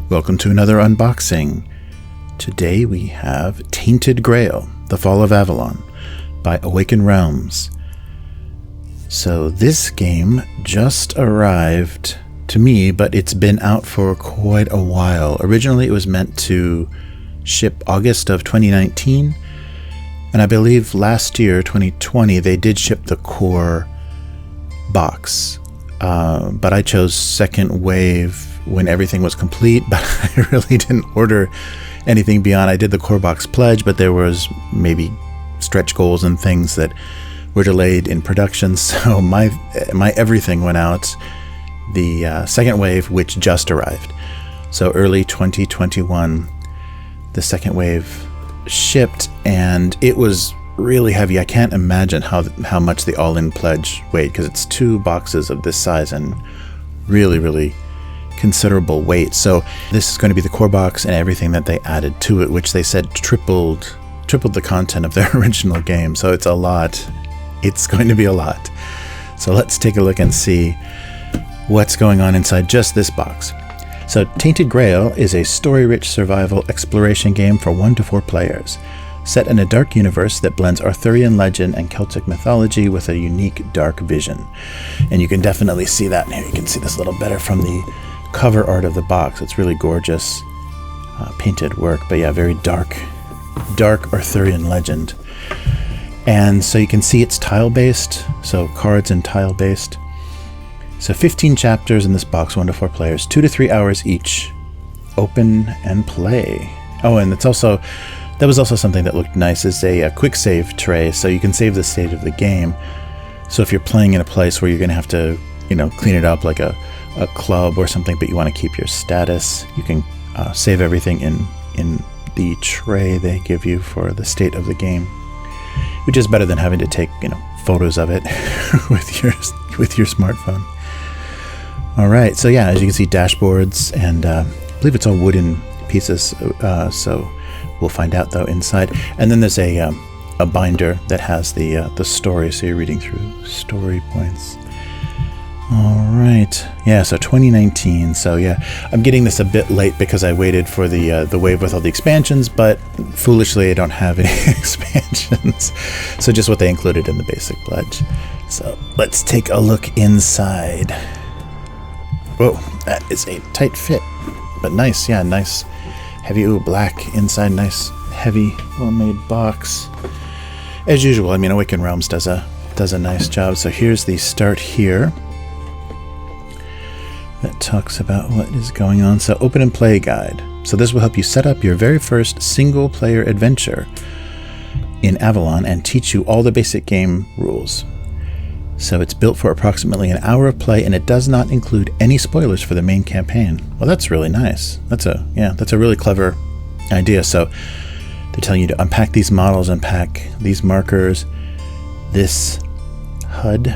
Welcome to another unboxing. Today we have Tainted Grail, The Fall of Avalon by Awaken Realms. So this game just arrived to me, but it's been out for quite a while. Originally it was meant to ship August of 2019, and I believe last year, 2020, they did ship the core box. But I chose second wave when everything was complete, but I really didn't order anything beyond. I did the core box pledge, but there was maybe stretch goals and things that were delayed in production, so my everything went out the second wave, which just arrived. So early 2021, the second wave shipped, and it was really heavy. I can't imagine how much the all-in pledge weighed, because it's 2 boxes of this size and really considerable weight. So this is going to be the core box and everything that they added to it, which they said tripled the content of their original game. So it's a lot. It's going to be a lot. So let's take a look and see what's going on inside just this box. So Tainted Grail is a story-rich survival exploration game for 1 to 4 players, set in a dark universe that blends Arthurian legend and Celtic mythology with a unique dark vision. And you can definitely see that in here. You can see this a little better from the cover art of the box. It's really gorgeous painted work, but yeah, very dark Arthurian legend. And so you can see it's tile-based, so cards and tile-based. So 15 chapters in this box, 1 to 4 players, 2 to 3 hours each. Open and play. Oh, and that was also something that looked nice, is a quick save tray, so you can save the state of the game. So if you're playing in a place where you're going to have to, clean it up like a club or something, but you want to keep your status, you can save everything in the tray they give you for the state of the game, which is better than having to take photos of it with your smartphone. All right, so yeah, as you can see, dashboards, and I believe it's all wooden pieces, so we'll find out though inside. And then there's a binder that has the story, so you're reading through story points. All right, yeah, so 2019. So yeah, I'm getting this a bit late because I waited for the wave with all the expansions, but foolishly I don't have any expansions, so just what they included in the basic pledge. So let's take a look inside. Whoa, that is a tight fit, but nice. Yeah, nice, heavy. Ooh, black inside, nice, heavy, well-made box. As usual, I mean, Awaken Realms does a nice job. So here's the start here that talks about what is going on. So open and play guide. So this will help you set up your very first single-player adventure in Avalon and teach you all the basic game rules. So it's built for approximately an hour of play, and it does not include any spoilers for the main campaign. Well, that's really nice. That's a really clever idea. So they're telling you to unpack these models, unpack these markers, this HUD,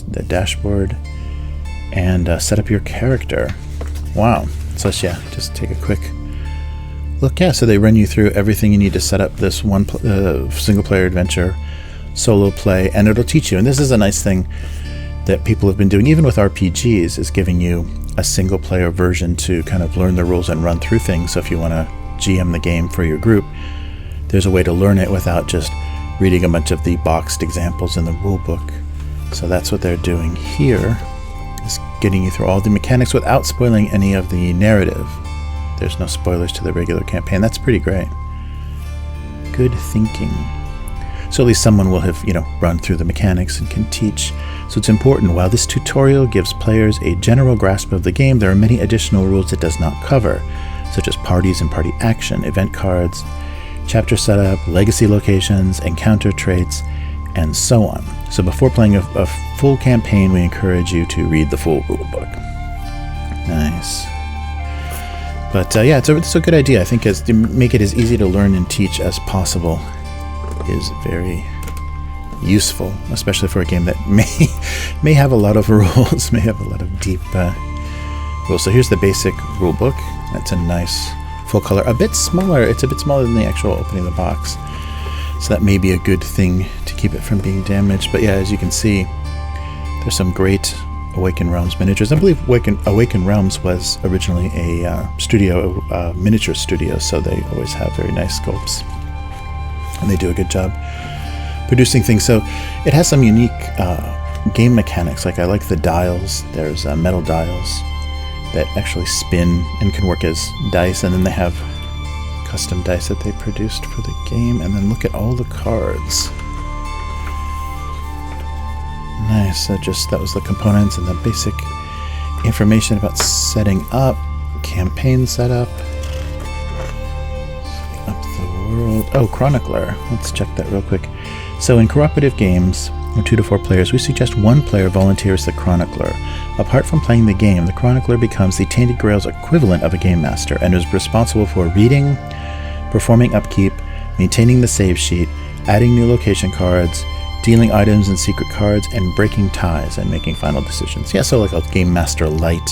the dashboard, and set up your character. Wow. So yeah, just take a quick look. Yeah, so they run you through everything you need to set up this one single player adventure, solo play, and it'll teach you. And this is a nice thing that people have been doing, even with RPGs, is giving you a single player version to kind of learn the rules and run through things. So if you want to GM the game for your group, there's a way to learn it without just reading a bunch of the boxed examples in the rulebook. So that's what they're doing here, is getting you through all the mechanics without spoiling any of the narrative. There's no spoilers to the regular campaign. That's pretty great. Good thinking. So at least someone will have, run through the mechanics and can teach. So it's important, while this tutorial gives players a general grasp of the game, there are many additional rules it does not cover, such as parties and party action, event cards, chapter setup, legacy locations, encounter traits, and so on. So before playing a full campaign, we encourage you to read the full rulebook. Nice. But yeah, it's a good idea. I think to make it as easy to learn and teach as possible is very useful, especially for a game that may have a lot of rules, may have a lot of deep rules. So here's the basic rulebook. That's a nice full color, a bit smaller. It's a bit smaller than the actual opening of the box, so that may be a good thing to keep it from being damaged. But yeah, as you can see, there's some great Awaken Realms miniatures. I believe Awaken Realms was originally a miniature studio, so they always have very nice sculpts. And they do a good job producing things. So it has some unique game mechanics. Like I like the dials. There's metal dials that actually spin and can work as dice, and then they have custom dice that they produced for the game. And then look at all the cards. Nice. That was the components and the basic information about setting up, campaign setup, setting up the world. Oh, Chronicler. Let's check that real quick. So in cooperative games, with 2 to 4 players, we suggest one player volunteer as the Chronicler. Apart from playing the game, the Chronicler becomes the Tainted Grail's equivalent of a game master and is responsible for reading, performing upkeep, maintaining the save sheet, adding new location cards, dealing items and secret cards, and breaking ties and making final decisions. Yeah, so like a game master light.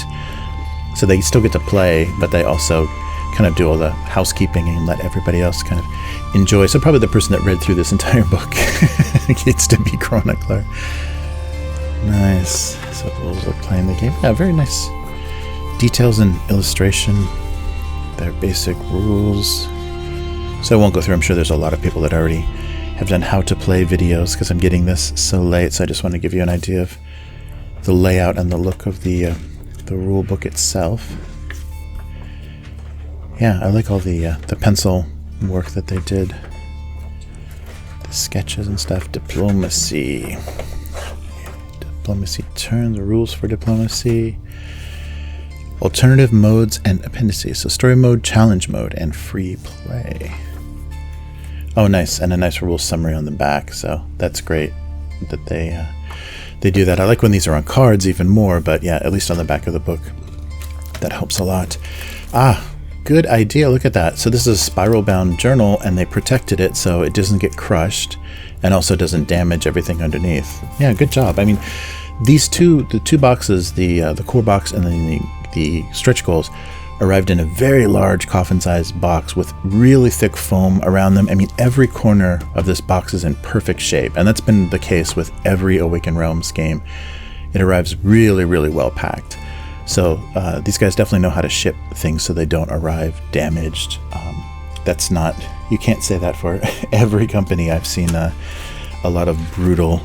So they still get to play, but they also kind of do all the housekeeping and let everybody else kind of enjoy. So probably the person that read through this entire book gets to be Chronicler. Nice. So rules of playing the game. Yeah, very nice details and illustration. Their basic rules. So I won't go through. I'm sure there's a lot of people that already have done how to play videos because I'm getting this so late. So I just want to give you an idea of the layout and the look of the rule book itself. Yeah, I like all the pencil work that they did. The sketches and stuff. Diplomacy. Diplomacy turns, rules for diplomacy. Alternative modes and appendices. So story mode, challenge mode, and free play. Oh, nice. And a nice rule summary on the back. So that's great that they do that. I like when these are on cards even more, but yeah, at least on the back of the book. That helps a lot. Good idea. Look at that. So this is a spiral bound journal, and they protected it so it doesn't get crushed and also doesn't damage everything underneath. Yeah, good job. I mean, the two boxes, the core box and then the stretch goals, arrived in a very large coffin-sized box with really thick foam around them. I mean, every corner of this box is in perfect shape, and that's been the case with every Awaken Realms game. It arrives really, really well packed. So these guys definitely know how to ship things so they don't arrive damaged. You can't say that for every company. I've seen a lot of brutal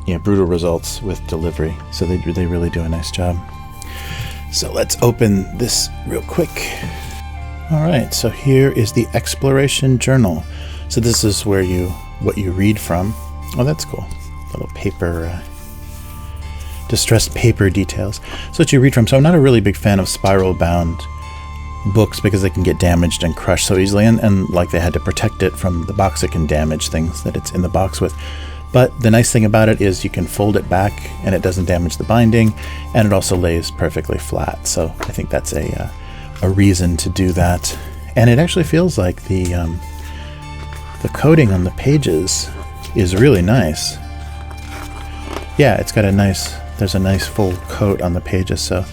results with delivery. So they really do a nice job. So let's open this real quick. All right, so here is the exploration journal. So this is what you read from. Oh, that's cool. Little paper. Distressed paper details. So what you read from. So I'm not a really big fan of spiral bound books because they can get damaged and crushed so easily, and like they had to protect it from the box. It can damage things that it's in the box with. But the nice thing about it is you can fold it back and it doesn't damage the binding, and it also lays perfectly flat. So I think that's a reason to do that. And it actually feels like the coating on the pages is really nice. Yeah, it's got there's a nice full coat on the pages, so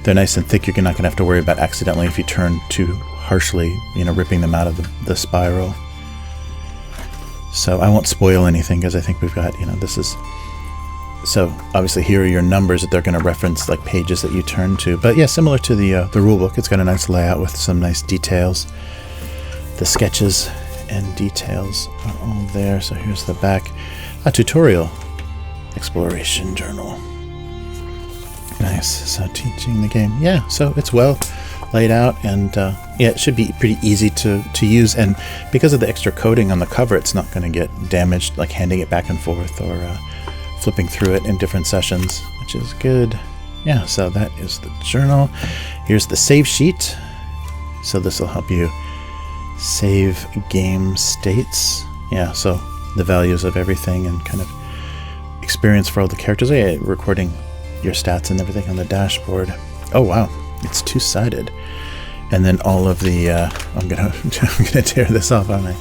they're nice and thick. You're not going to have to worry about accidentally, if you turn too harshly, ripping them out of the spiral. So I won't spoil anything because I think we've got, this is... So obviously here are your numbers that they're going to reference, like pages that you turn to. But yeah, similar to the rulebook, it's got a nice layout with some nice details. The sketches and details are all there. So here's the back. A tutorial. Exploration journal. Nice. So teaching the game. Yeah, so it's well laid out, and yeah, it should be pretty easy to use. And because of the extra coating on the cover, it's not going to get damaged, like handing it back and forth or flipping through it in different sessions, which is good. Yeah, so that is the journal. Here's the save sheet. So this will help you save game states. Yeah, so the values of everything and kind of experience for all the characters. Oh, yeah, recording your stats and everything on the dashboard. Oh wow, it's two-sided. And then all of the I'm gonna tear this off, aren't I?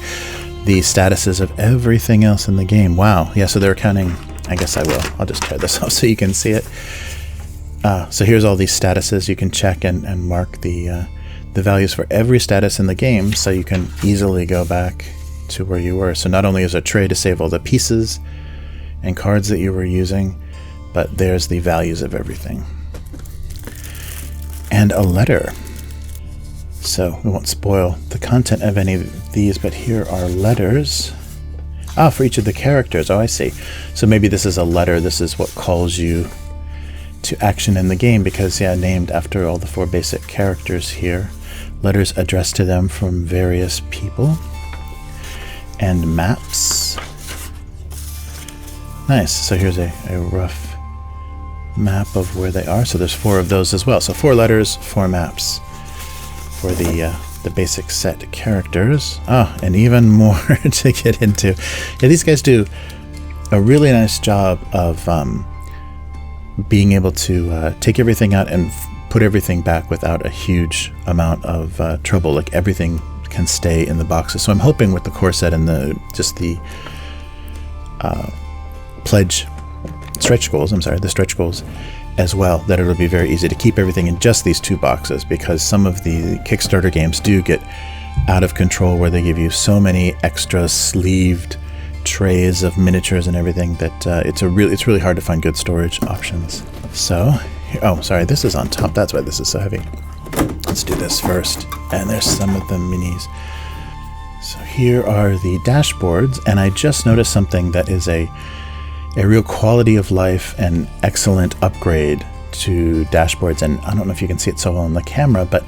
The statuses of everything else in the game. Wow. Yeah, so they're counting. I guess I will. I'll just tear this off so you can see it. So here's all these statuses. You can check and mark the values for every status in the game, so you can easily go back to where you were. So not only is a tray to save all the pieces and cards that you were using, but there's the values of everything. And a letter. So we won't spoil the content of any of these, but here are letters. Ah, for each of the characters. Oh, I see. So maybe this is a letter. This is what calls you to action in the game because, yeah, named after all the 4 basic characters here. Letters addressed to them from various people. And maps. Nice. So here's a rough map of where they are. So there's 4 of those as well. So 4 letters, 4 maps for the basic set characters. Oh, and even more to get into. Yeah, these guys do a really nice job of being able to take everything out and put everything back without a huge amount of trouble. Like everything can stay in the boxes. So I'm hoping with the core set and the pledge stretch goals, the stretch goals as well, that it'll be very easy to keep everything in just these 2 boxes, because some of the Kickstarter games do get out of control where they give you so many extra sleeved trays of miniatures and everything that it's really hard to find good storage options. So, oh, sorry, this is on top. That's why this is so heavy. Let's do this first. And there's some of the minis. So here are the dashboards, and I just noticed something that is a real quality of life and excellent upgrade to dashboards. And I don't know if you can see it so well on the camera, but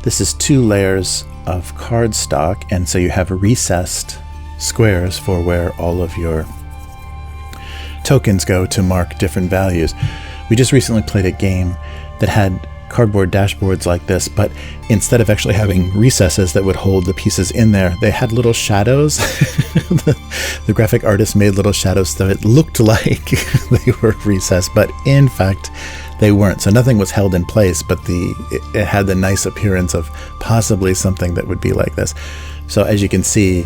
this is 2 layers of cardstock, and so you have recessed squares for where all of your tokens go to mark different values. We just recently played a game that had cardboard dashboards like this, but instead of actually having recesses that would hold the pieces in there, they had little shadows. The graphic artist made little shadows so it looked like they were recessed, but in fact they weren't. So nothing was held in place, but it had the nice appearance of possibly something that would be like this. So as you can see,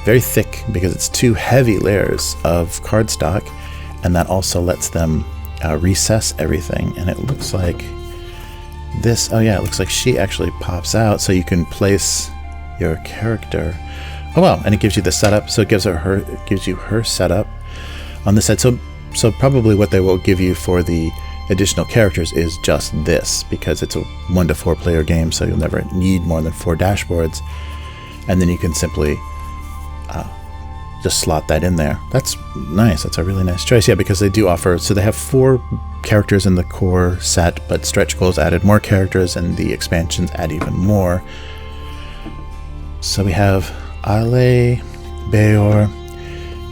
very thick because it's 2 heavy layers of cardstock, and that also lets them recess everything. And it looks like this, oh yeah, it looks like she actually pops out, so you can place your character. Oh wow, and it gives you the setup, so it gives you her setup on the side. So probably what they will give you for the additional characters is just this, because it's a 1 to 4 player game, so you'll never need more than 4 dashboards, and then you can simply just slot that in there. That's nice. That's a really nice choice. Yeah, because they do offer, so they have 4 characters in the core set, but stretch goals added more characters, and the expansions add even more. So we have Ale, Beor,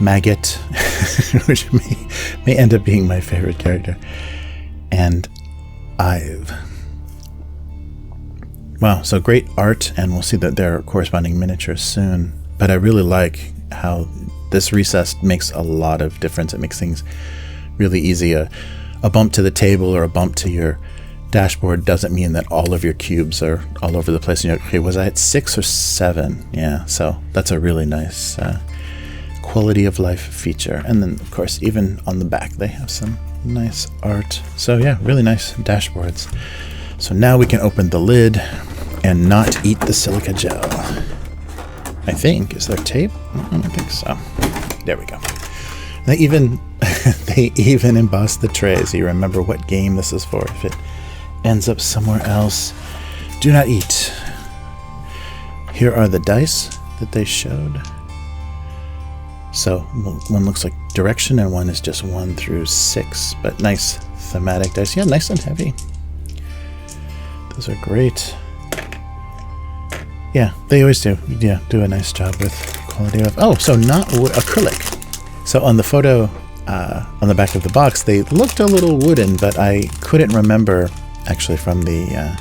Maggot, which may end up being my favorite character, and Ive. Wow, so great art, and we'll see that there are corresponding miniatures soon. But I really like how this recess makes a lot of difference. It makes things really easy. A bump to the table or a bump to your dashboard doesn't mean that all of your cubes are all over the place. And you're like, okay, was I at 6 or 7? Yeah, so that's a really nice quality of life feature. And then, of course, even on the back, they have some nice art. So yeah, really nice dashboards. So now we can open the lid and not eat the silica gel. I think. Is there tape? I don't think so. There we go. They even emboss the tray so you remember what game this is for. If it ends up somewhere else, do not eat. Here are the dice that they showed. So one looks like direction and one is just 1 through 6, but nice thematic dice. Yeah, nice and heavy. Those are great. Yeah, they always do. Yeah, do a nice job with quality of. Oh, so not acrylic. So on the photo on the back of the box, they looked a little wooden, but I couldn't remember actually from the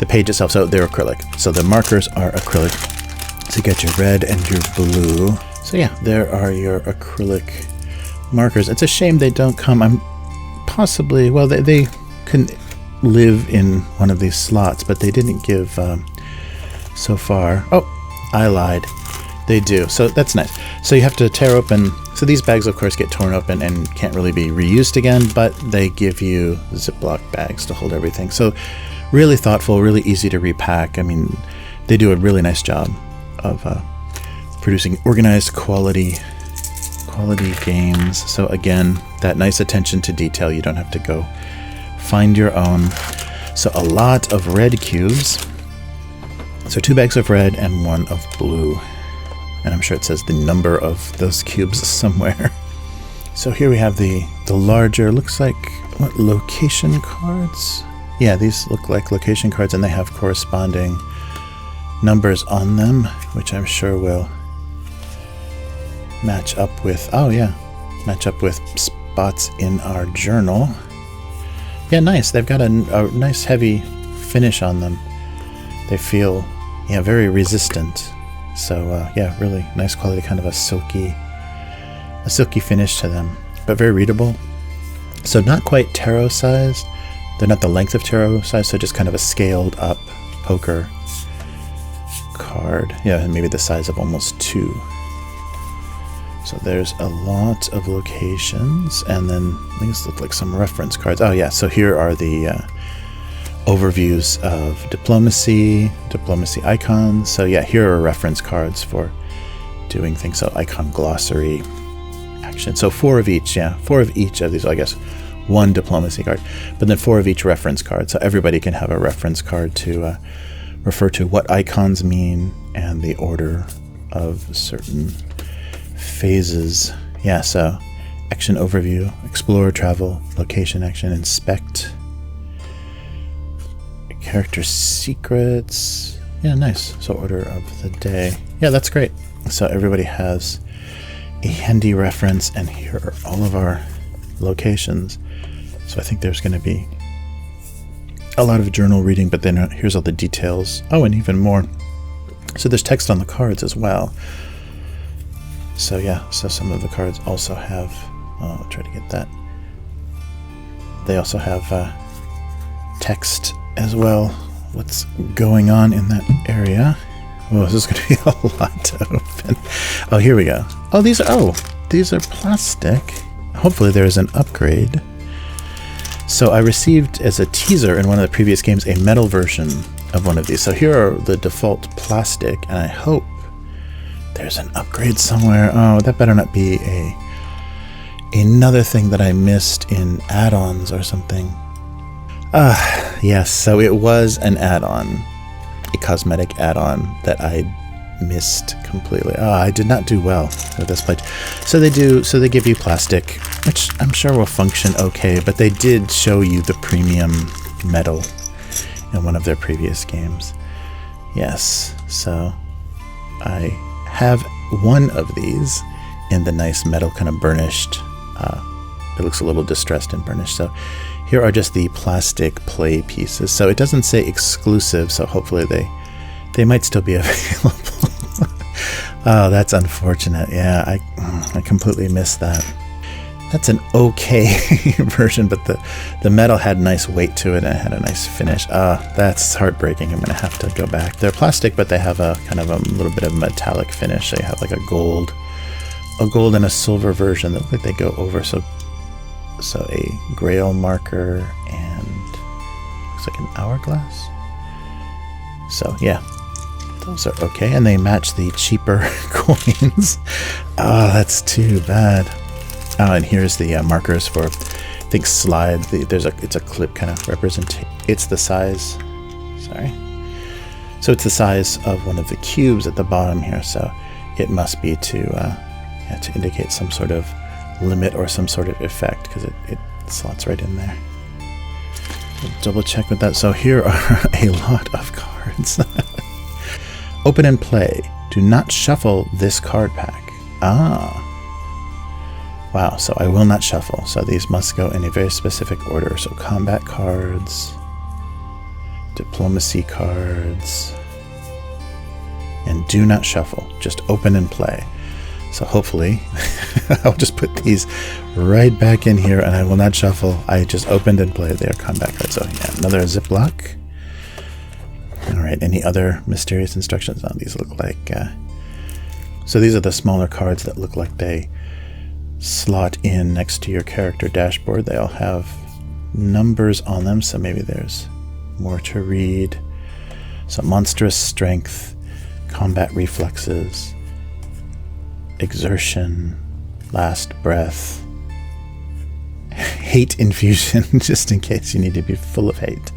page itself. So they're acrylic. So the markers are acrylic. So you got your red and your blue. So yeah, there are your acrylic markers. It's a shame they don't come. I'm possibly, well, they couldn't live in one of these slots, but they didn't give so far. Oh, I lied. They do. So that's nice. So you have to tear open. So these bags, of course, get torn open and can't really be reused again, but they give you Ziploc bags to hold everything. So really thoughtful, really easy to repack. I mean, they do a really nice job of producing organized quality quality games. So again, that nice attention to detail. You don't have to go find your own. So a lot of red cubes. So 2 bags of red and 1 of blue. And I'm sure it says the number of those cubes somewhere. So here we have the larger, looks like, what, location cards? Yeah, these look like location cards, and they have corresponding numbers on them, which I'm sure will match up with, oh yeah, match up with spots in our journal. Yeah, nice. They've got a nice heavy finish on them. They feel, yeah, very resistant. So yeah, really nice quality, kind of a silky finish to them, but very readable. So not quite tarot sized. They're not the length of tarot size, so just kind of a scaled up poker card. Yeah, maybe the size of almost 2. So there's a lot of locations, and then these look like some reference cards. Oh yeah, so here are the overviews of diplomacy icons. So yeah, here are reference cards for doing things. So icon glossary, action. So 4 of each, yeah, 4 of each of these, I guess 1 diplomacy card, but then 4 of each reference card. So everybody can have a reference card to refer to what icons mean and the order of certain phases. Yeah, so action overview, explore, travel, location, action, inspect, character secrets. Yeah, nice. So order of the day. Yeah, that's great. So everybody has a handy reference, and here are all of our locations. So I think there's going to be a lot of journal reading, but then here's all the details. Oh, and even more. So there's text on the cards as well. So yeah, so some of the cards also have, I'll try to get that. They also have text as well. What's going on in that area? Oh, this is going to be a lot to open. Oh, here we go. Oh, these are plastic. Hopefully there's an upgrade. So I received as a teaser in one of the previous games a metal version of one of these. So here are the default plastic, and I hope there's an upgrade somewhere. Oh, that better not be another thing that I missed in add-ons or something. Yes, so it was an add-on, a cosmetic add-on that I missed completely. I did not do well with this pledge. So they give you plastic, which I'm sure will function okay, but they did show you the premium metal in one of their previous games. Yes, so I have one of these in the nice metal, kind of burnished. It looks a little distressed and burnished. So here are just the plastic play pieces. So it doesn't say exclusive, so hopefully they might still be available. Oh, that's unfortunate. Yeah, I completely missed that. That's an okay version, but the metal had nice weight to it and it had a nice finish. That's heartbreaking. I'm going to have to go back. They're plastic, but they have a kind of a little bit of metallic finish. They have like a gold and a silver version that look like they go over. So a Grail marker and looks like an hourglass. So yeah, those are okay, and they match the cheaper coins. Oh, that's too bad. Oh, and here's the markers for, I think, slide. It's a clip kind of representation. It's the size. Sorry. So it's the size of one of the cubes at the bottom here. So it must be to indicate some sort of limit or some sort of effect, because it slots right in there. We'll double check with that. So here are a lot of cards. Open and play. Do not shuffle this card pack. Wow, so I will not shuffle. So these must go in a very specific order. So combat cards, diplomacy cards, and do not shuffle. Just open and play. So hopefully I'll just put these right back in here and I will not shuffle. I just opened and played. They are combat cards. So yeah, another Ziploc. All right, any other mysterious instructions? Oh, these look like... so these are the smaller cards that look like they slot in next to your character dashboard. They all have numbers on them, so maybe there's more to read. So monstrous strength, combat reflexes, exertion, Last breath. Hate infusion, just in case you need to be full of hate.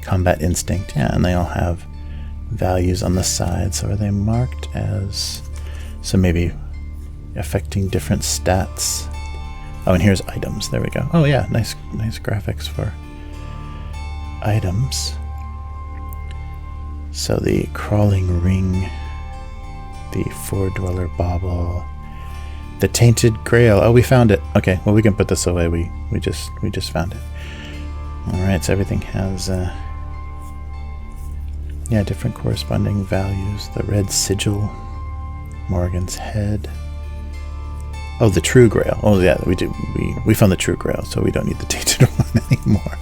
Combat instinct, yeah, and they all have values on the side. So are they marked as, so maybe affecting different stats? Oh, and here's items. There we go. Oh yeah, nice graphics for items. So the crawling ring, the four-dweller bauble, the Tainted Grail. Oh, we found it. Okay, well we can put this away. We just found it. All right, so everything has yeah, different corresponding values. The red sigil, Morgan's head. Oh, the True Grail. Oh yeah, we found the True Grail, so we don't need the Tainted one anymore.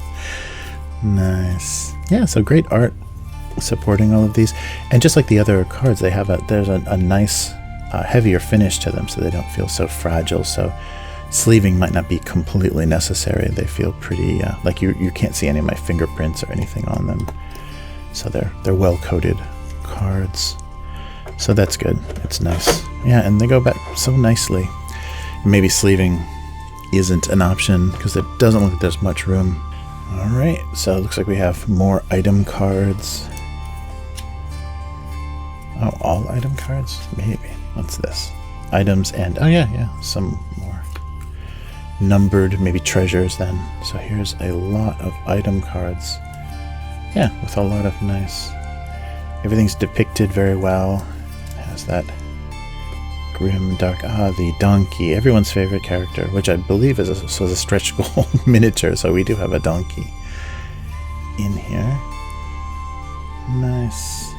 Nice. Yeah, so great art supporting all of these, and just like the other cards, they have there's a nice heavier finish to them, so they don't feel so fragile. So sleeving might not be completely necessary. They feel pretty like you can't see any of my fingerprints or anything on them. So they're well coated cards. So that's good. It's nice. Yeah, and they go back so nicely. Maybe sleeving isn't an option because it doesn't look like there's much room. All right, so it looks like we have more item cards. Oh, all item cards? Maybe. What's this? Items and, oh yeah, some more numbered, maybe treasures then. So here's a lot of item cards. Yeah, with a lot of nice, everything's depicted very well. It has that grim, dark, the donkey, everyone's favorite character, which I believe is a stretch goal miniature, so we do have a donkey in here. Nice.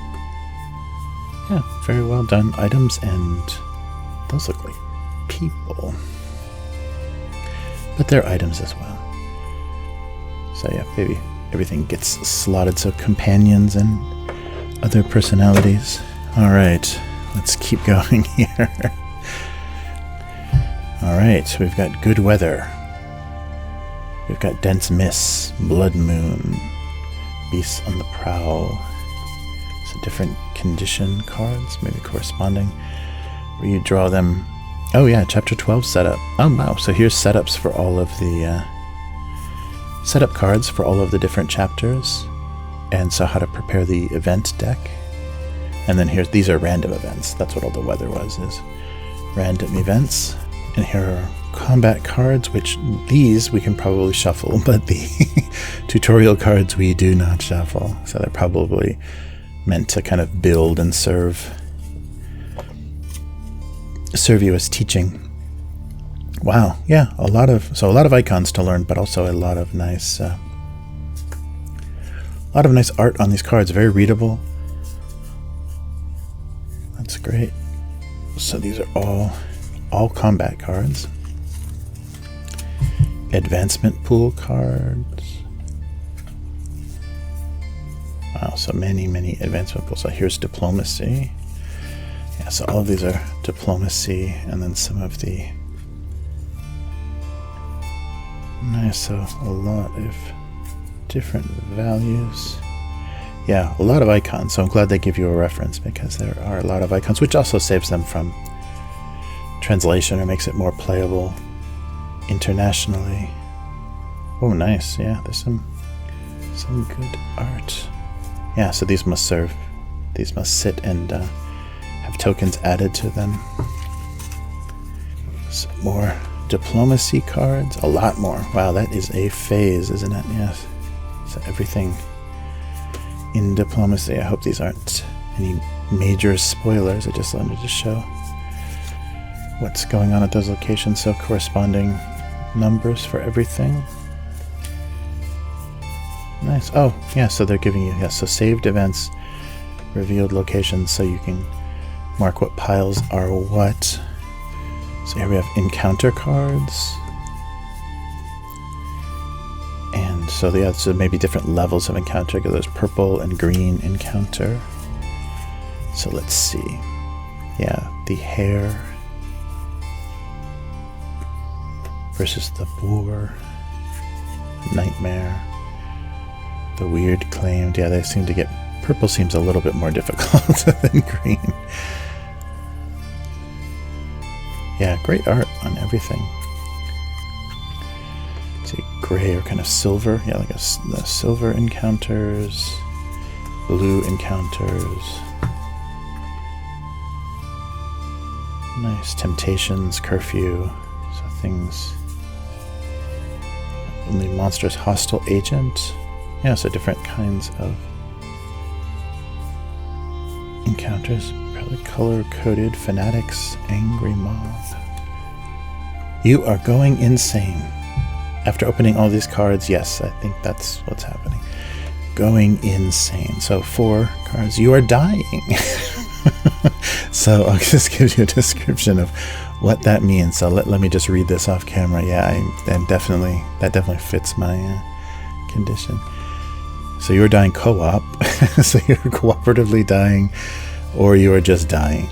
Yeah, very well done items, and those look like people. But they're items as well. So yeah, maybe everything gets slotted, so companions and other personalities. Alright, let's keep going here. Alright, we've got good weather. We've got dense mists, blood moon, beasts on the prowl. So different condition cards, maybe corresponding, where you draw them. Oh yeah, chapter 12 setup. Oh wow, so here's setups for all of the setup cards for all of the different chapters, and so how to prepare the event deck. And then these are random events. That's what all the weather is random events. And here are combat cards, which these we can probably shuffle, but the tutorial cards we do not shuffle. So they're probably meant to kind of build and serve you as teaching. Wow, yeah, a lot of icons to learn, but also a lot of nice art on these cards. Very readable. That's great. So these are all combat cards. Advancement pool cards. Wow, so many advancement pools. So here's diplomacy. Yeah, so all of these are diplomacy, and then some of the nice, so a lot of different values. Yeah, a lot of icons, so I'm glad they give you a reference, because there are a lot of icons, which also saves them from translation or makes it more playable internationally. Oh, nice. Yeah, there's some good art. Yeah, so these must sit and have tokens added to them. Some more diplomacy cards, a lot more. Wow, that is a phase, isn't it? Yes. So everything in diplomacy. I hope these aren't any major spoilers. I just wanted to show what's going on at those locations. So corresponding numbers for everything. Nice. Oh, yeah, so they're giving you, so saved events, revealed locations, so you can mark what piles are what. So here we have encounter cards. And so so maybe different levels of encounter, because there's purple and green encounter. So let's see. Yeah, the hare versus the boar, nightmare, the weird claimed. Yeah, they seem to get, purple seems a little bit more difficult than green. Yeah, great art on everything. See, gray or kind of silver. Yeah, like the silver encounters, blue encounters. Nice. Temptations, curfew. So things. Only monstrous hostile agent. Yeah, so different kinds of encounters. Probably color-coded. Fanatics, angry mob. You are going insane. After opening all these cards, yes, I think that's what's happening. Going insane. So 4 cards. You are dying. So I'll just give you a description of what that means. So let me just read this off camera. Yeah, that definitely fits my condition. So you are dying co-op. So you're cooperatively dying, or you are just dying.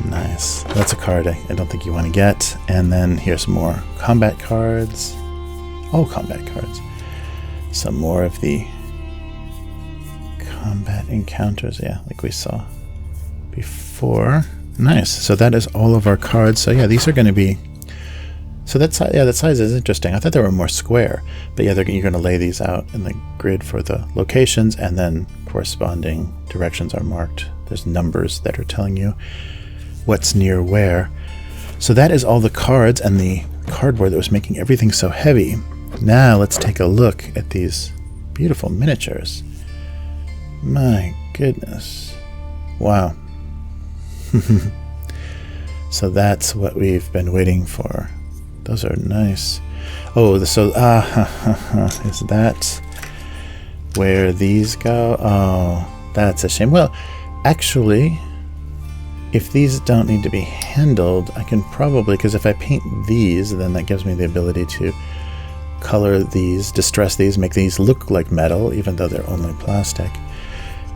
Nice. That's a card I don't think you want to get. And then here's some more combat cards. All combat cards. Some more of the combat encounters. Yeah, like we saw before. Nice. So that is all of our cards. So yeah, these are going to be... So that size is interesting. I thought they were more square. But yeah, you're going to lay these out in the grid for the locations, and then corresponding directions are marked. There's numbers that are telling you what's near where. So that is all the cards and the cardboard that was making everything so heavy. Now let's take a look at these beautiful miniatures. My goodness. Wow. So that's what we've been waiting for. Those are nice. Oh, so is that where these go? Oh, that's a shame. Well, actually, if these don't need to be handled, I can probably, because if I paint these, then that gives me the ability to color these, distress these, make these look like metal, even though they're only plastic,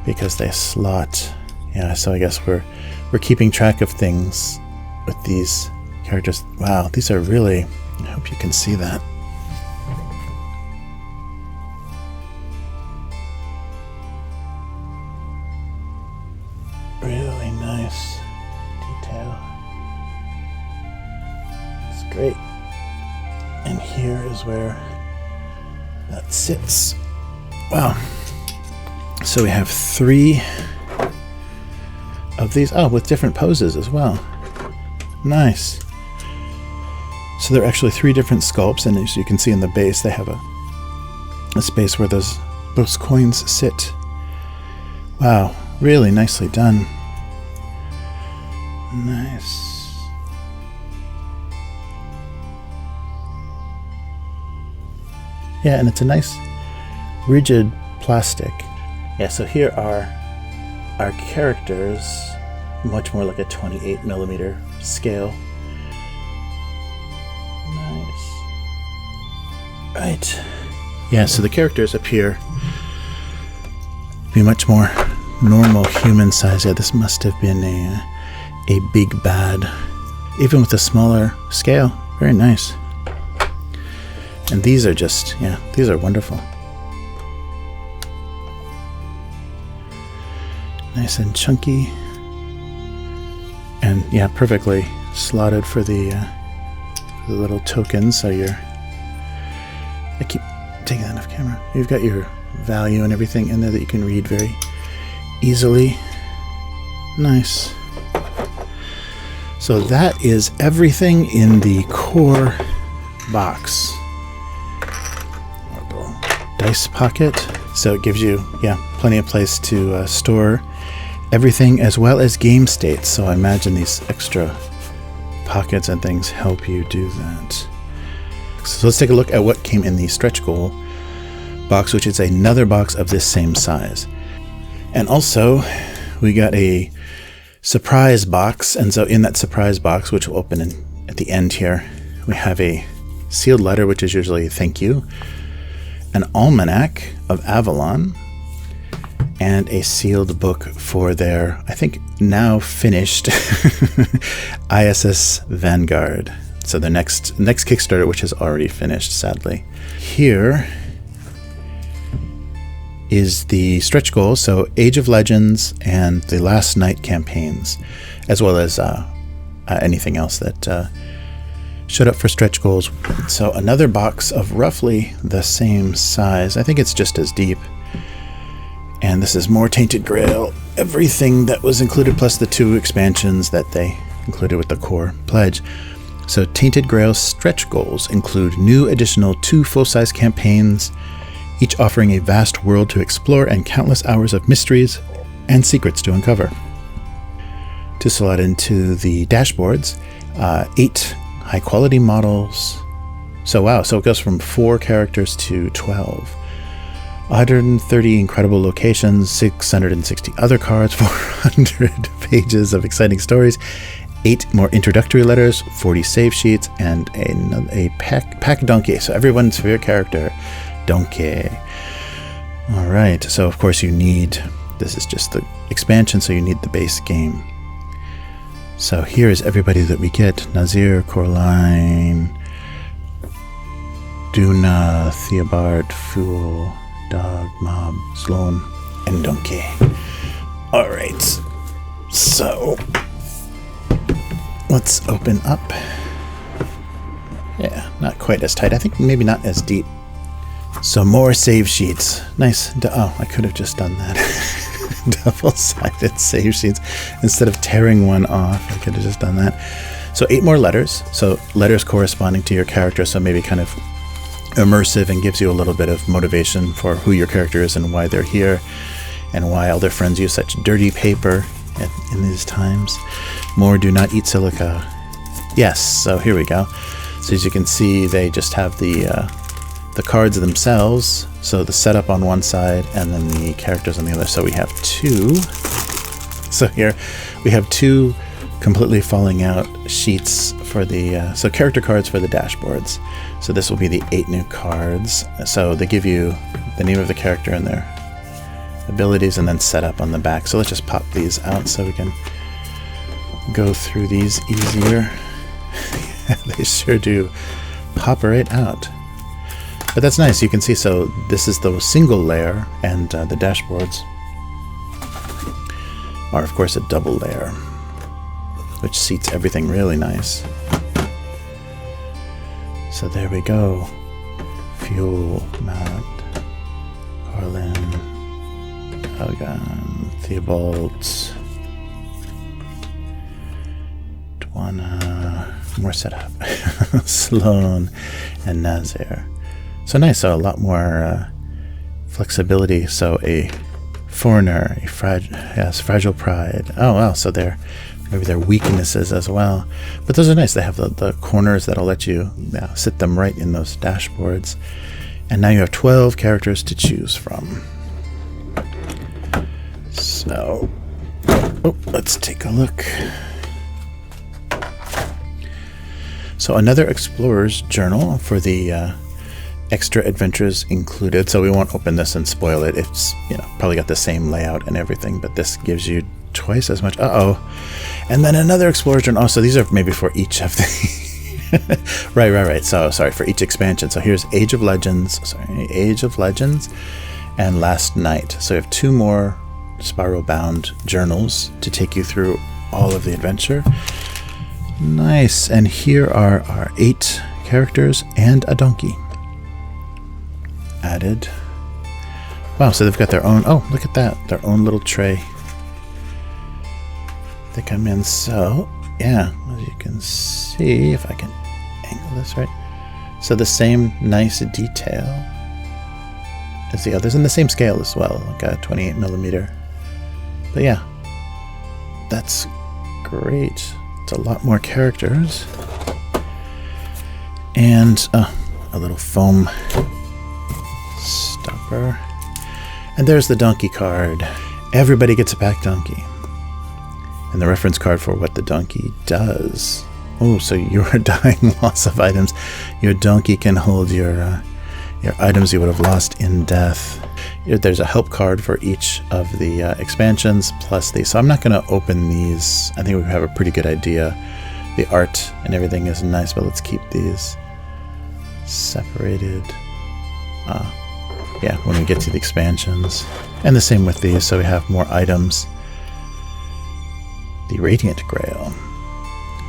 because they slot. Yeah, so I guess we're keeping track of things with these characters. Wow, these are really... I hope you can see that. Really nice detail. It's great. And here is where that sits. Wow. So we have 3 of these. Oh, with different poses as well. Nice. So there are actually 3 different sculpts, and as you can see in the base, they have a space where those coins sit. Wow, really nicely done. Nice. Yeah, and it's a nice rigid plastic. Yeah, so here are our characters, much more like a 28mm scale. Nice. Right. Yeah, so the characters appear to be much more normal human size. Yeah, this must have been a big bad, even with a smaller scale. Very nice. And these are just, yeah, these are wonderful. Nice and chunky. And yeah, perfectly slotted for the little tokens. So I keep taking that off camera. You've got your value and everything in there that you can read very easily. Nice. So that is everything in the core box. Little dice pocket. So it gives you, yeah, plenty of place to store everything as well as game states. So I imagine these extra pockets and things help you do that. So let's take a look at what came in the stretch goal box, which is another box of this same size. And also we got a surprise box, and so in that surprise box, which will open at the end here, we have a sealed letter, which is usually thank you, an almanac of Avallon, and a sealed book for their, I think now finished, ISS Vanguard. So the next Kickstarter, which is already finished, sadly. Here is the stretch goal, so Age of Legends and the Last Night campaigns, as well as anything else that showed up for stretch goals. So another box of roughly the same size. I think it's just as deep. And this is more Tainted Grail. Everything that was included plus the 2 expansions that they included with the core pledge. So Tainted Grail stretch goals include new additional 2 full-size campaigns, each offering a vast world to explore and countless hours of mysteries and secrets to uncover. To slot into the dashboards, 8 high-quality models. So wow, so it goes from 4 characters to 12. 130 incredible locations, 660 other cards, 400 pages of exciting stories, 8 more introductory letters, 40 save sheets, and a pack donkey. So everyone's favorite character, donkey. All right, so of course you need, this is just the expansion, so you need the base game. So here is everybody that we get. Nazir, Coraline, Duna, Theobald, Fool, Dog, Mob, Sloan, and Donkey. Alright, so let's open up. Yeah, not quite as tight. I think maybe not as deep. So more save sheets. Nice. Oh, I could have just done that. Double-sided save sheets. Instead of tearing one off, I could have just done that. So 8 more letters. So letters corresponding to your character, so maybe kind of immersive and gives you a little bit of motivation for who your character is and why they're here and why all their friends use such dirty paper in these times. More do not eat silica. Yes, so here we go. So as you can see, they just have the cards themselves, so the setup on one side and then the characters on the other. So we have 2. So here we have 2 completely falling out sheets for the so character cards for the dashboards. So this will be the 8 new cards. So they give you the name of the character and their abilities and then setup on the back. So let's just pop these out so we can go through these easier. They sure do pop right out. But that's nice. You can see, so this is the single layer, and the dashboards are, of course, a double layer, which seats everything really nice. So there we go. Fuel, Matt, Carlin, Algan, Theobald, Dwana, more setup, Sloan, and Nazir. So nice, so a lot more flexibility. So a foreigner, a fragile pride. Oh wow, so maybe their weaknesses as well. But those are nice. They have the corners that'll let you sit them right in those dashboards. And now you have 12 characters to choose from. So, let's take a look. So another explorer's journal for the extra adventures included. So we won't open this and spoil it. It's probably got the same layout and everything, but this gives you twice as much. And then another explorer's journal. Oh, so these are maybe for each of the right. So sorry, for each expansion. So here's Age of Legends and Last Night. So we have 2 more spiral bound journals to take you through all of the adventure. Nice. And here are our 8 characters and a donkey added. Wow, so they've got their own, look at that, their own little tray. They come in, so yeah, as you can see, if I can angle this right, so the same nice detail as the others, and the same scale as well, like a 28mm. But yeah, that's great. It's a lot more characters, and a little foam stopper. And there's the donkey card. Everybody gets a pack donkey. And the reference card for what the donkey does. Oh, so you're dying loss of items. Your donkey can hold your items you would have lost in death. There's a help card for each of the expansions, plus these. So I'm not going to open these. I think we have a pretty good idea. The art and everything is nice, but let's keep these separated. Yeah, when we get to the expansions. And the same with these, so we have more items. The Radiant Grail.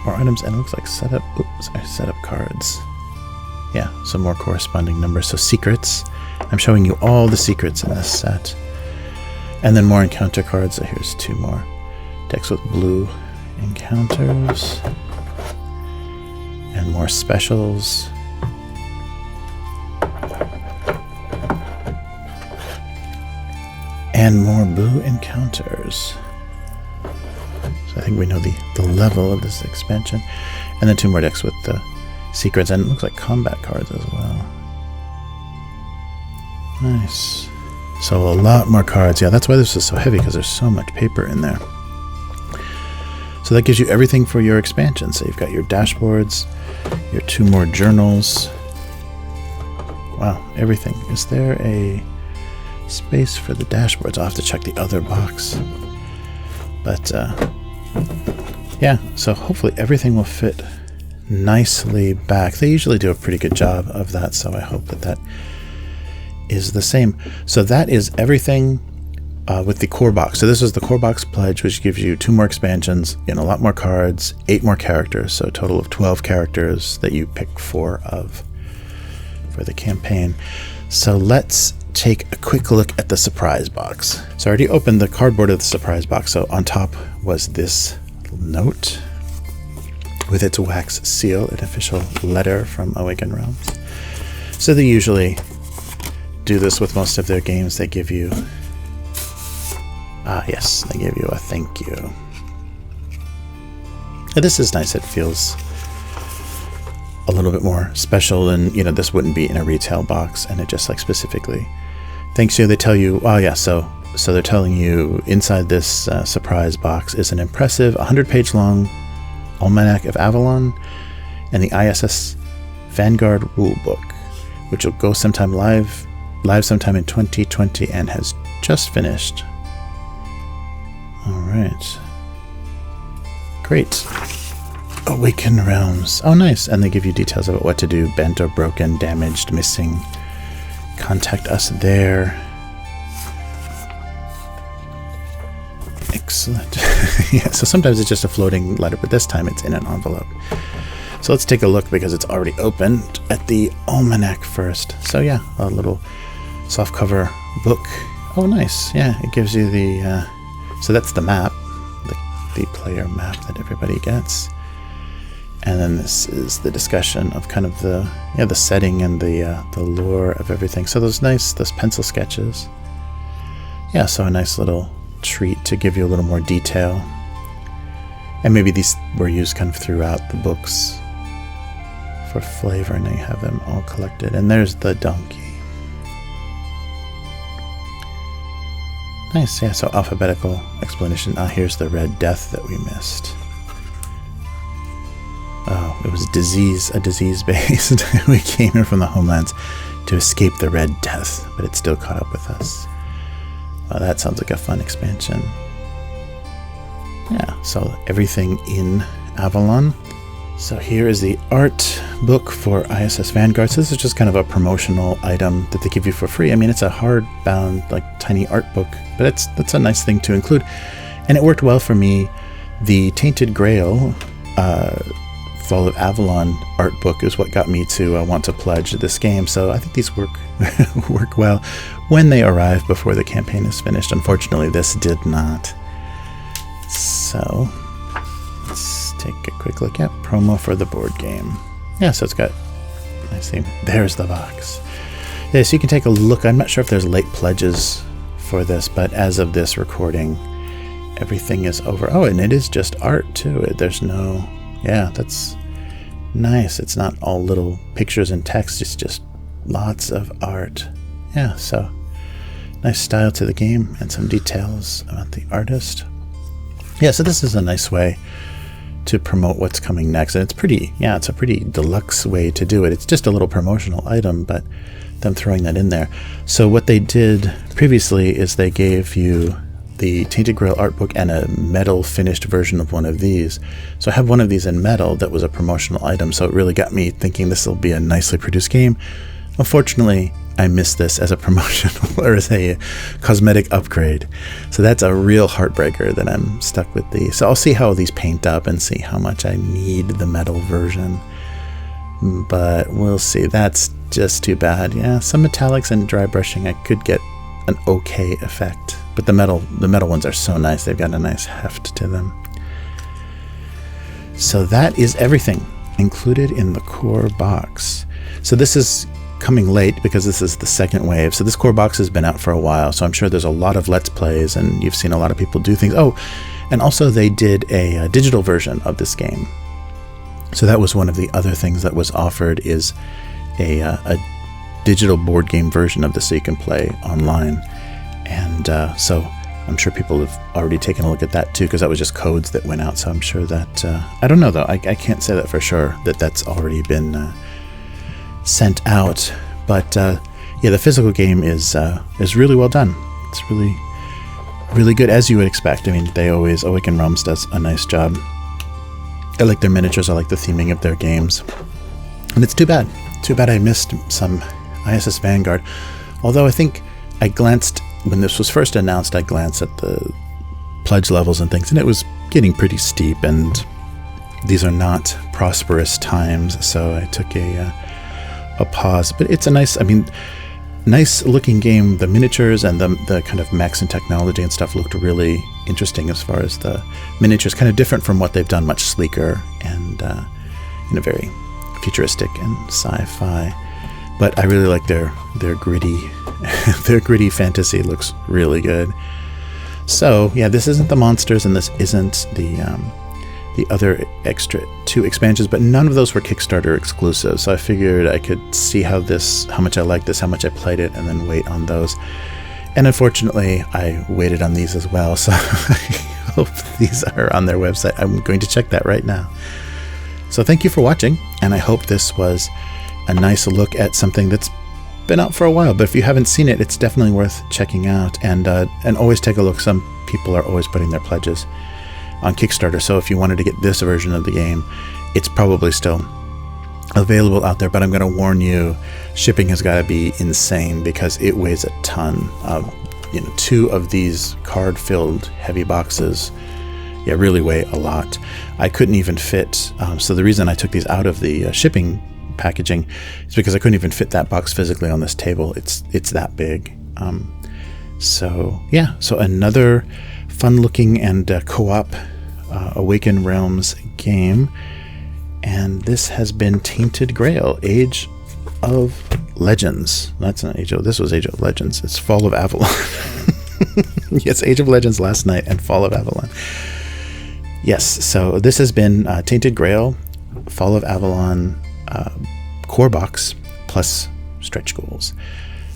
more items, and it looks like setup. Oops, I set up cards. Yeah, some more corresponding numbers. So secrets. I'm showing you all the secrets in this set. And then more encounter cards. So here's 2 more decks with blue encounters. And more specials. And more blue encounters. So I think we know the level of this expansion. And then 2 more decks with the secrets. And it looks like combat cards as well. Nice. So a lot more cards. Yeah, that's why this is so heavy, because there's so much paper in there. So that gives you everything for your expansion. So you've got your dashboards, your 2 more journals. Wow, everything. Is there a space for the dashboards? I'll have to check the other box. But yeah, so hopefully everything will fit nicely back. They usually do a pretty good job of that, so I hope that that is the same. So that is everything with the core box. So this is the core box pledge, which gives you 2 more expansions and a lot more cards, 8 more characters, so a total of 12 characters that you pick 4 of for the campaign. So let's take a quick look at the surprise box. So I already opened the cardboard of the surprise box. So on top was this note with its wax seal, an official letter from Awaken Realms. So they usually do this with most of their games. They give you yes, they give you a thank you. And this is nice. It feels a little bit more special than, you know, this wouldn't be in a retail box, and it just like specifically thanks you. They tell you, oh yeah, so they're telling you inside this surprise box is an impressive 100-page long Almanac of Avallon and the ISS Vanguard Rulebook, which will go sometime live sometime in 2020 and has just finished. All right, great. Awaken Realms. Oh, nice. And they give you details about what to do. Bent or broken, damaged, missing. Contact us there. Excellent. Yeah, so sometimes it's just a floating letter, but this time it's in an envelope. So let's take a look, because it's already opened, at the Almanac first. So yeah, a little softcover book. Oh, nice. Yeah, it gives you the... so that's the map, the player map that everybody gets. And then this is the discussion of kind of the setting and the lore of everything. So those pencil sketches. Yeah, so a nice little treat to give you a little more detail. And maybe these were used kind of throughout the books for flavor, and they have them all collected. And there's the donkey. Nice, yeah, so alphabetical explanation. Here's the Red Death that we missed. Oh, it was a disease-based. We came here from the homelands to escape the Red Death, but it still caught up with us. That sounds like a fun expansion. Yeah, so everything in Avallon. So here is the art book for ISS Vanguard. So this is just kind of a promotional item that they give you for free. I mean, it's a hardbound, like tiny art book, but that's a nice thing to include. And it worked well for me. The Tainted Grail Fall of Avalon art book is what got me to want to pledge this game. So I think these work well when they arrive before the campaign is finished. Unfortunately, this did not. So let's take a quick look at promo for the board game. Yeah, so it's got, I see, there's the box. Yeah, so you can take a look. I'm not sure if there's late pledges for this, but as of this recording, everything is over. Oh, and it is just art too. There's no, yeah, that's nice. It's not all little pictures and text. It's just lots of art. Yeah, so nice style to the game and some details about the artist. Yeah, so this is a nice way to promote what's coming next. And it's pretty, yeah, it's a pretty deluxe way to do it. It's just a little promotional item, but them throwing that in there. So what they did previously is they gave you the Tainted Grail art book and a metal finished version of one of these. So I have one of these in metal that was a promotional item, so it really got me thinking this will be a nicely produced game. Unfortunately, I missed this as a promotional or as a cosmetic upgrade. So that's a real heartbreaker that I'm stuck with these. So I'll see how these paint up and see how much I need the metal version. But we'll see. That's just too bad. Yeah, some metallics and dry brushing, I could get an okay effect. But the metal ones are so nice. They've got a nice heft to them. So that is everything included in the core box. So this is coming late because this is the second wave. So this core box has been out for a while. So I'm sure there's a lot of Let's Plays and you've seen a lot of people do things. Oh, and also they did a digital version of this game. So that was one of the other things that was offered, is a digital board game version of this so you can play online. And so I'm sure people have already taken a look at that too, because that was just codes that went out. So I'm sure that, I don't know though, I can't say that for sure that that's already been sent out. But yeah, the physical game is really well done. It's really good, as you would expect. I mean, Awaken Realms does a nice job. I like their miniatures, I like the theming of their games. And it's too bad I missed some ISS Vanguard. Although I think I glanced, when this was first announced, I glanced at the pledge levels and things, and it was getting pretty steep, and these are not prosperous times, so I took a pause. But it's a nice, I mean, nice looking game. The miniatures and the kind of mechs and technology and stuff looked really interesting as far as the miniatures, kind of different from what they've done, much sleeker and in a very futuristic and sci-fi. But I really like their gritty their gritty fantasy. Looks really good. So yeah, this isn't the monsters and this isn't the other extra 2 expansions, but none of those were Kickstarter exclusive. So I figured I could see how much I like this, how much I played it, and then wait on those. And unfortunately, I waited on these as well. So I hope these are on their website. I'm going to check that right now. So thank you for watching, and I hope this was a nice look at something that's been out for a while. But if you haven't seen it, it's definitely worth checking out. And always take a look. Some people are always putting their pledges on Kickstarter, so if you wanted to get this version of the game, it's probably still available out there. But I'm going to warn you, shipping has got to be insane because it weighs a ton. 2 of these card-filled heavy boxes, yeah, really weigh a lot. I couldn't even fit. So the reason I took these out of the shipping packaging is because I couldn't even fit that box physically on this table. It's that big. So yeah, so another fun-looking and co-op Awaken Realms game, and this has been Tainted Grail, Age of Legends. That's not Age of. This was Age of Legends. It's Fall of Avallon. Yes, Age of Legends last night and Fall of Avallon. Yes, so this has been Tainted Grail, Fall of Avallon core box plus stretch goals.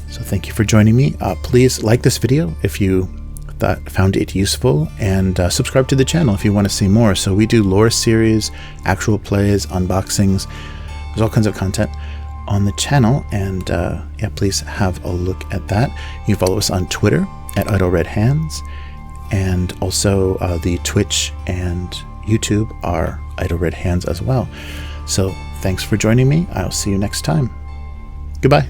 So thank you for joining me. Please like this video if you found it useful, and subscribe to the channel if you want to see more. So we do lore series, actual plays, unboxings. There's all kinds of content on the channel, and yeah, please have a look at that. You can follow us on Twitter at IdleRedHands, and also the Twitch and YouTube are IdleRedHands as well. So thanks for joining me. I'll see you next time. Goodbye.